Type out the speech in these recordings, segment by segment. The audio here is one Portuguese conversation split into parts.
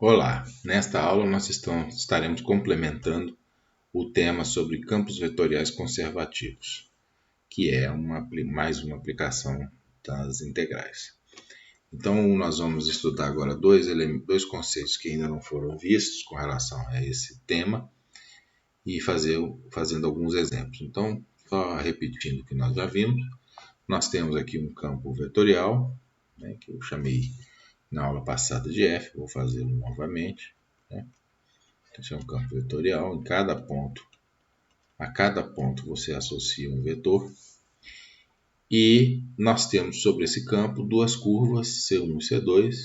Olá, nesta aula nós estaremos complementando o tema sobre campos vetoriais conservativos, que é mais uma aplicação das integrais. Então nós vamos estudar agora dois conceitos que ainda não foram vistos com relação a esse tema e fazendo alguns exemplos. Então, só repetindo o que nós já vimos, nós temos aqui um campo vetorial, né, que eu chamei na aula passada de F, vou fazê-lo novamente. Né? Esse é um campo vetorial. A cada ponto você associa um vetor. E nós temos sobre esse campo duas curvas, C1 e C2.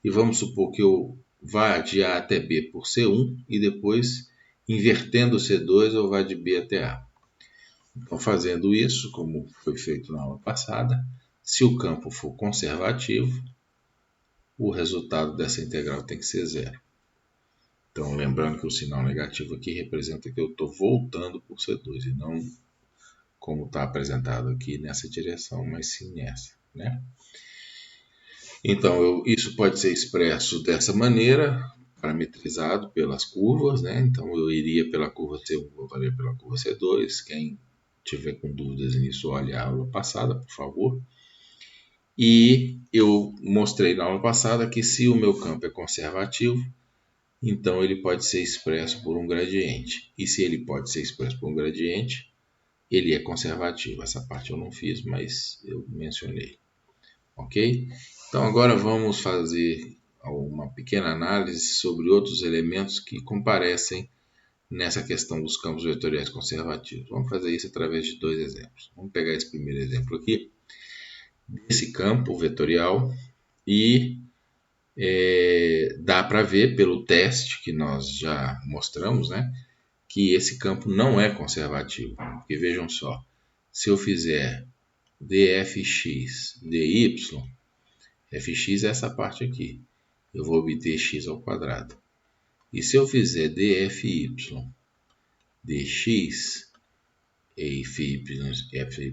E vamos supor que eu vá de A até B por C1 e depois, invertendo o C2, eu vá de B até A. Então, fazendo isso, como foi feito na aula passada, se o campo for conservativo, o resultado dessa integral tem que ser zero. Então, lembrando que o sinal negativo aqui representa que eu estou voltando por C2 e não como está apresentado aqui nessa direção, mas sim nessa. Né? Então, isso pode ser expresso dessa maneira, parametrizado pelas curvas. Né? Então, eu iria pela curva C1, voltaria pela curva C2. Quem tiver com dúvidas nisso, olhe a aula passada, por favor. E eu mostrei na aula passada que se o meu campo é conservativo, então ele pode ser expresso por um gradiente. E se ele pode ser expresso por um gradiente, ele é conservativo. Essa parte eu não fiz, mas eu mencionei. Ok? Então agora vamos fazer uma pequena análise sobre outros elementos que comparecem nessa questão dos campos vetoriais conservativos. Vamos fazer isso através de dois exemplos. Vamos pegar esse primeiro exemplo aqui, desse campo vetorial, e dá para ver pelo teste que nós já mostramos, né, que esse campo não é conservativo. Porque vejam só, se eu fizer dfx dy, fx é essa parte aqui, eu vou obter x ao quadrado. E se eu fizer dfy dx, fy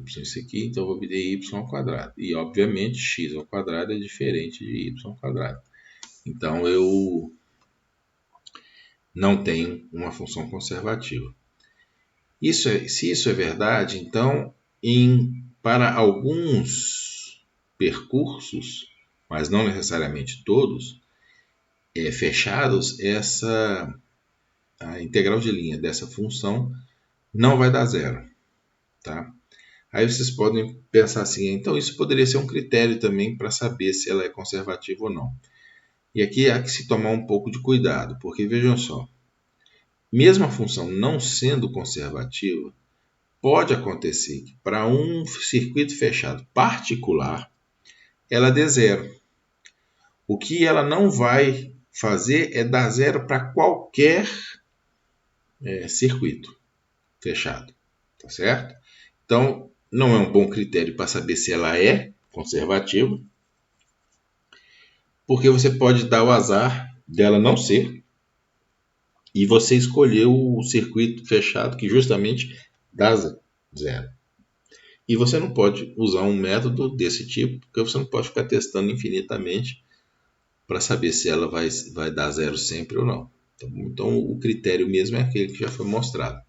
isso aqui, então eu vou obter y ao quadrado. E obviamente x ao quadrado é diferente de y ao quadrado. Então eu não tenho uma função conservativa. Se isso é verdade, então para alguns percursos, mas não necessariamente todos, fechados, a integral de linha dessa função não vai dar zero. Tá? Aí vocês podem pensar assim, então isso poderia ser um critério também para saber se ela é conservativa ou não. E aqui há que se tomar um pouco de cuidado, porque vejam só, mesmo a função não sendo conservativa, pode acontecer que para um circuito fechado particular, ela dê zero. O que ela não vai fazer é dar zero para qualquer circuito fechado. Tá certo? Então, não é um bom critério para saber se ela é conservativa, porque você pode dar o azar dela não ser, e você escolheu o circuito fechado que justamente dá zero. E você não pode usar um método desse tipo, porque você não pode ficar testando infinitamente para saber se ela vai dar zero sempre ou não. Então, o critério mesmo é aquele que já foi mostrado.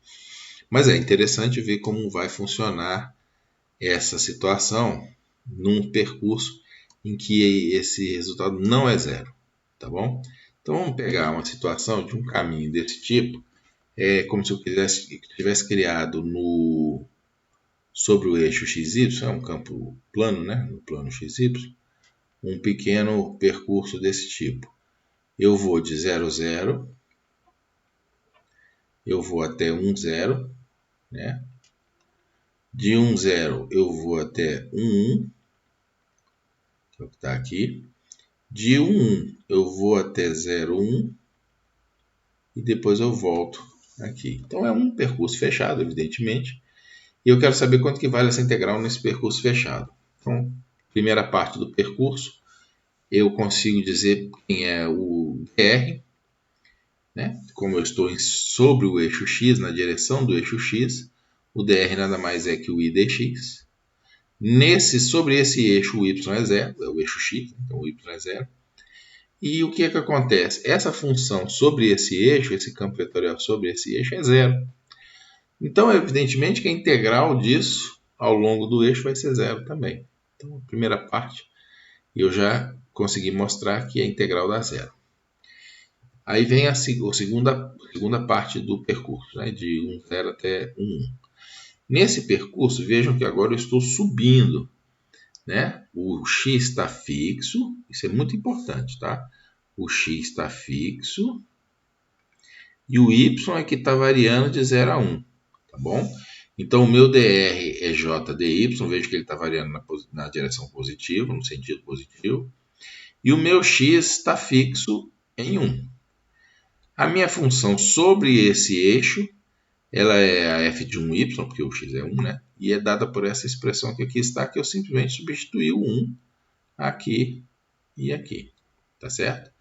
Mas é interessante ver como vai funcionar essa situação num percurso em que esse resultado não é zero. Tá bom? Então, vamos pegar uma situação de um caminho desse tipo. É como se eu tivesse criado sobre o eixo XY, é um campo plano, né? No plano XY, um pequeno percurso desse tipo. Eu vou de 0, 0, eu vou até 1, 0, né? De 1, 0 eu vou até 1, 1, que é o que está aqui. De 1, 1 eu vou até 0, 1 e depois eu volto aqui. Então é um percurso fechado, evidentemente. E eu quero saber quanto que vale essa integral nesse percurso fechado. Então, primeira parte do percurso, eu consigo dizer quem é o dr, né? Como eu estou sobre o eixo x, na direção do eixo x, o dr nada mais é que o i dx. Sobre esse eixo o y é zero, é o eixo x, então o y é zero. E o que é que acontece? Essa função sobre esse eixo, esse campo vetorial sobre esse eixo é zero. Então, evidentemente que a integral disso ao longo do eixo vai ser zero também. Então, a primeira parte eu já consegui mostrar que a integral dá zero. Aí vem a segunda parte do percurso, né, de 1,0 até 1,1. Nesse percurso, vejam que agora eu estou subindo, né? O x está fixo, isso é muito importante, tá? O x está fixo e o y é que está variando de 0 a 1, tá bom? Então, o meu dr é j dy, vejo que ele está variando na direção positiva, no sentido positivo. E o meu x está fixo em 1. A minha função sobre esse eixo, ela é a f de 1y, porque o x é 1, né? E é dada por essa expressão que aqui está, que eu simplesmente substituí o 1 aqui e aqui, tá certo?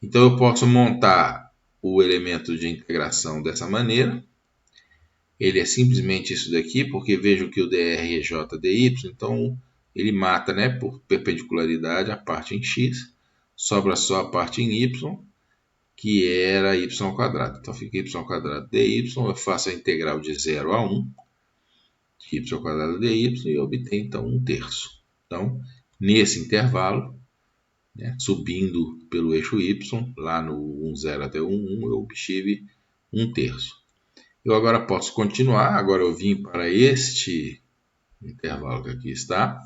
Então, eu posso montar o elemento de integração dessa maneira. Ele é simplesmente isso daqui, porque vejo que o dr é j dy, então ele mata, né, por perpendicularidade a parte em x, sobra só a parte em y, que era y ao quadrado. Então fica y ao quadrado dy, eu faço a integral de 0 a 1, de y ao quadrado dy, e obtenho então 1/3. Então, nesse intervalo, né, subindo pelo eixo y, lá no 1,0 até 1,1, eu obtive 1/3. Eu agora posso continuar, agora eu vim para este intervalo que aqui está.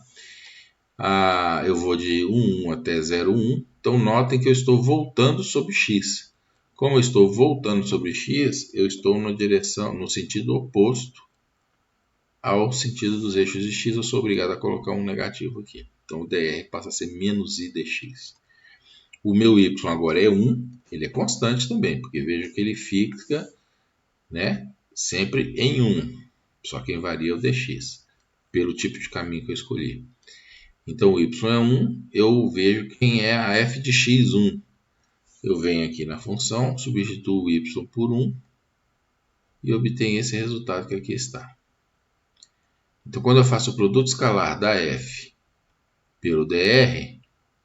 Eu vou de 1,1 até 0,1, então notem que eu estou voltando sobre x. Como eu estou voltando sobre x, eu estou na direção, no sentido oposto ao sentido dos eixos de x, eu sou obrigado a colocar um negativo aqui. Então o dr passa a ser menos i dx. O meu y agora é 1, ele é constante também, porque vejo que ele fica, né, sempre em 1, só quem varia é o dx, pelo tipo de caminho que eu escolhi. Então o y é 1, eu vejo quem é a f de x1. Eu venho aqui na função, substituo o y por 1 e obtenho esse resultado que aqui está. Então quando eu faço o produto escalar da f pelo dr,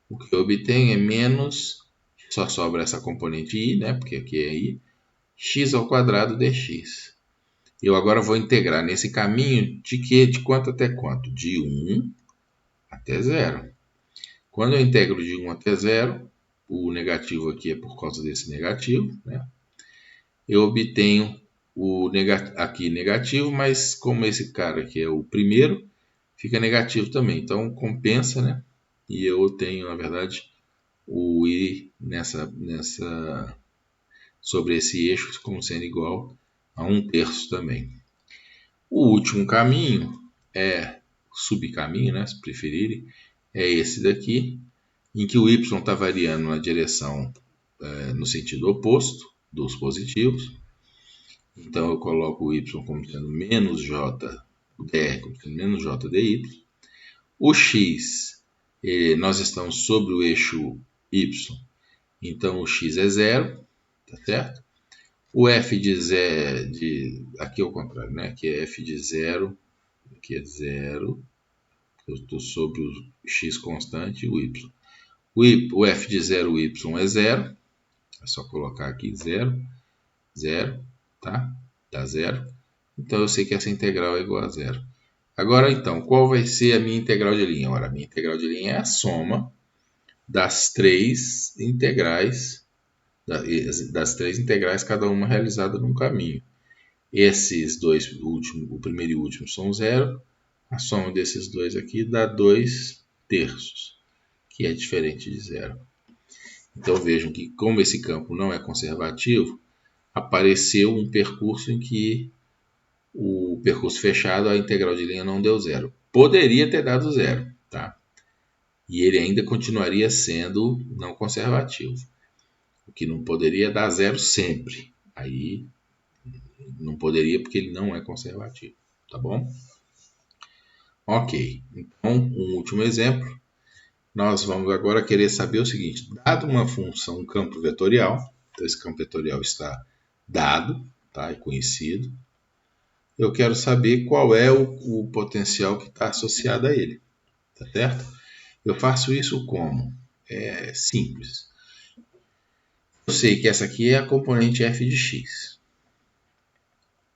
o que eu obtenho é menos, só sobra essa componente i, né, porque aqui é i, x ao quadrado dx. Eu agora vou integrar nesse caminho de quê? De quanto até quanto? De 1 até 0. Quando eu integro de 1 até 0, o negativo aqui é por causa desse negativo, né? Eu obtenho o aqui negativo, mas como esse cara aqui é o primeiro, fica negativo também. Então compensa, né? E eu tenho, na verdade, o i sobre esse eixo como sendo igual a 1/3 também. O último caminho é subcaminho, né, se preferirem, é esse daqui, em que o y está variando na direção no sentido oposto dos positivos. Então eu coloco o y como sendo menos j, o dr como sendo menos j dy. O x, nós estamos sobre o eixo y, então o x é 0, tá certo? O f de 0, aqui é o contrário, né? Aqui é f de 0, aqui é 0, eu estou sobre o x constante e o y. O f de 0y é 0, é só colocar aqui 0, 0, tá? Dá 0. Então eu sei que essa integral é igual a 0. Agora então, qual vai ser a minha integral de linha? Ora, a minha integral de linha é a soma das três integrais, cada uma realizada num caminho. Esses dois últimos, o primeiro e o último, são 0. A soma desses dois aqui dá 2/3, que é diferente de 0. Então vejam que, como esse campo não é conservativo, apareceu um percurso em que o percurso fechado, a integral de linha não deu 0. Poderia ter dado 0, tá? E ele ainda continuaria sendo não conservativo. O que não poderia dar 0 sempre. Aí não poderia porque ele não é conservativo, tá bom? Ok, então um último exemplo. Nós vamos agora querer saber o seguinte: dado uma função, um campo vetorial, então esse campo vetorial está dado, tá? É conhecido. Eu quero saber qual é o potencial que está associado a ele, tá certo? Eu faço isso como? É simples. eu sei que essa aqui é a componente f de x.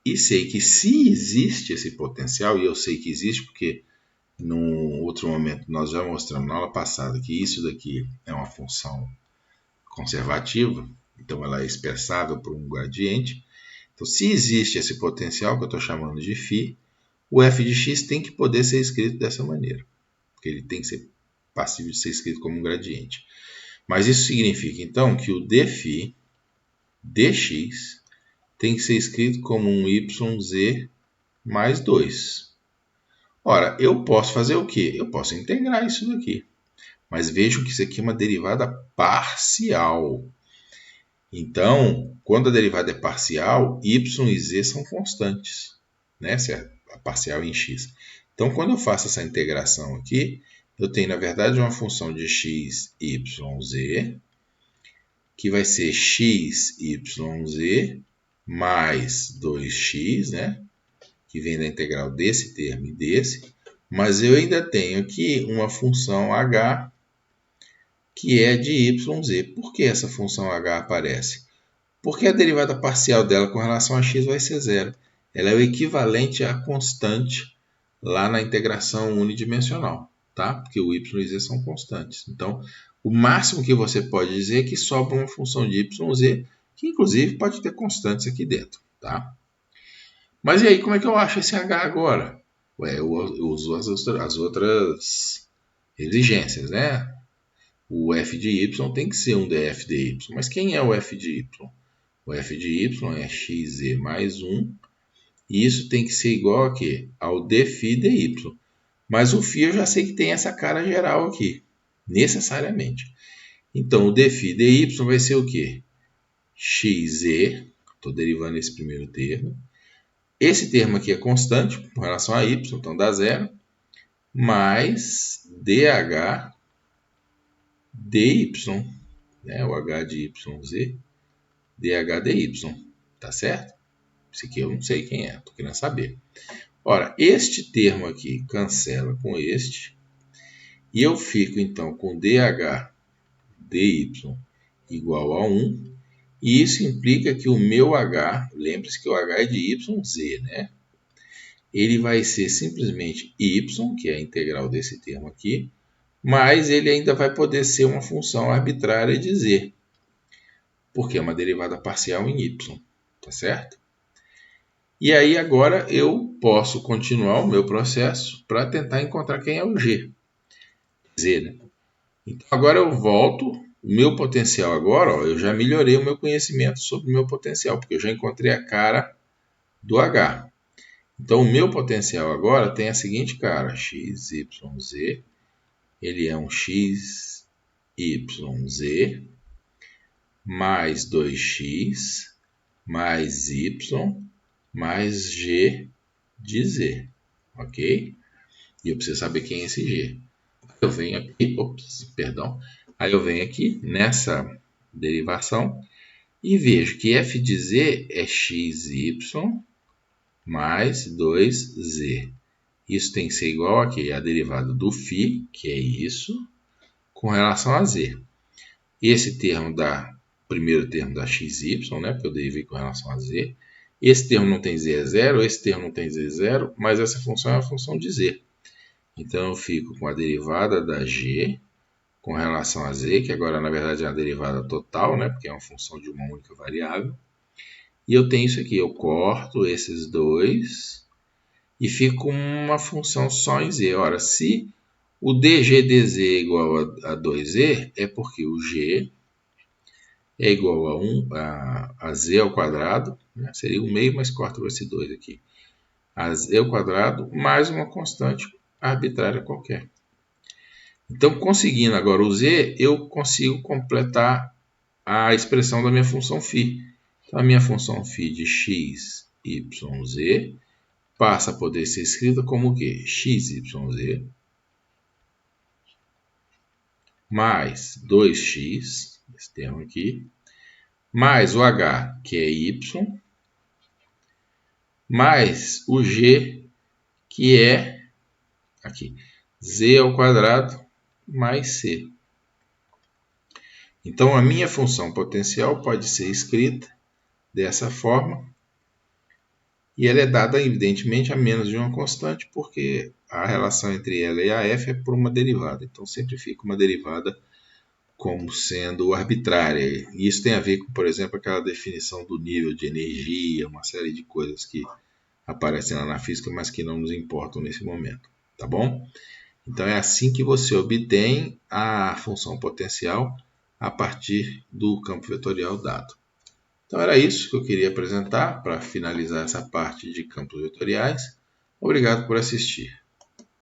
E sei que se existe esse potencial, e eu sei que existe porque num outro momento nós já mostramos na aula passada que isso daqui é uma função conservativa, então ela é expressável por um gradiente. Então, se existe esse potencial que eu estou chamando de φ, o f de x tem que poder ser escrito dessa maneira, porque ele tem que ser passível de ser escrito como um gradiente. Mas isso significa, então, que o dφ dx tem que ser escrito como um yz mais 2. Ora, eu posso fazer o quê? Eu posso integrar isso daqui. Mas vejam que isso aqui é uma derivada parcial. Então, quando a derivada é parcial, y e z são constantes, né? Se é a parcial em x. Então, quando eu faço essa integração aqui, eu tenho, na verdade, uma função de x, y, z, que vai ser x, y, z, mais 2x, né? Que vem da integral desse termo e desse. Mas eu ainda tenho aqui uma função h, que é de yz. Por que essa função h aparece? Porque a derivada parcial dela com relação a x vai ser zero. Ela é o equivalente à constante lá na integração unidimensional, tá? Porque o y e z são constantes. Então, o máximo que você pode dizer é que sobra uma função de y e z, que inclusive pode ter constantes aqui dentro, tá? Mas e aí, como é que eu acho esse h agora? Ué, eu uso as outras exigências, né? O f de y tem que ser um df de y. Mas quem é o f de y? O f de y é xz mais 1. E isso tem que ser igual a quê? Ao dφ dy. Mas o φ eu já sei que tem essa cara geral aqui. Necessariamente. Então, o dφ dy vai ser o quê? Xz. Estou derivando esse primeiro termo. Esse termo aqui é constante com relação a y, então dá zero. Mais dh dy, né? O h de yz, dh dy, tá certo? Esse aqui eu não sei quem é, estou querendo saber. Ora, este termo aqui cancela com este, e eu fico então com dh dy igual a 1, e isso implica que o meu h, lembre-se que o h é de yz, né? Ele vai ser simplesmente y, que é a integral desse termo aqui, mas ele ainda vai poder ser uma função arbitrária de z, porque é uma derivada parcial em y, tá certo? E aí agora eu posso continuar o meu processo para tentar encontrar quem é o g, z, né? Então agora eu volto, o meu potencial agora, ó, eu já melhorei o meu conhecimento sobre o meu potencial, porque eu já encontrei a cara do h. Então o meu potencial agora tem a seguinte cara, x, y, z, ele é um x, y, z, mais 2x, mais y, mais g de z, ok? E eu preciso saber quem é esse g. Eu venho aqui, aí eu venho aqui nessa derivação e vejo que f de z é xy mais 2z. Isso tem que ser igual aqui a derivada do φ, que é isso, com relação a z. Esse termo dá, primeiro termo dá xy, né, porque eu derivei com relação a z. Esse termo não tem z é zero, esse termo não tem z é zero, mas essa função é uma função de z. Então eu fico com a derivada da g com relação a z, que agora na verdade é uma derivada total, né, porque é uma função de uma única variável. E eu tenho isso aqui, eu corto esses dois e fico com uma função só em z. Ora, se o dg dz é igual a 2z, é porque o g é igual a z ao quadrado, né? Seria 1 meio, mas corta esse 2 aqui. A z ao quadrado mais uma constante arbitrária qualquer. Então, conseguindo agora o z, eu consigo completar a expressão da minha função φ. Então, a minha função φ de x, y, z passa a poder ser escrita como o quê? X, y, z mais 2x, esse termo aqui, mais o h, que é y, mais o g, que é aqui, z ao quadrado mais c. Então, a minha função potencial pode ser escrita dessa forma, e ela é dada, evidentemente, a menos de uma constante, porque a relação entre ela e a f é por uma derivada. Então, sempre fica uma derivada como sendo arbitrária. E isso tem a ver com, por exemplo, aquela definição do nível de energia, uma série de coisas que aparecem lá na física, mas que não nos importam nesse momento. Tá bom? Então, é assim que você obtém a função potencial a partir do campo vetorial dado. Então era isso que eu queria apresentar para finalizar essa parte de campos vetoriais. Obrigado por assistir.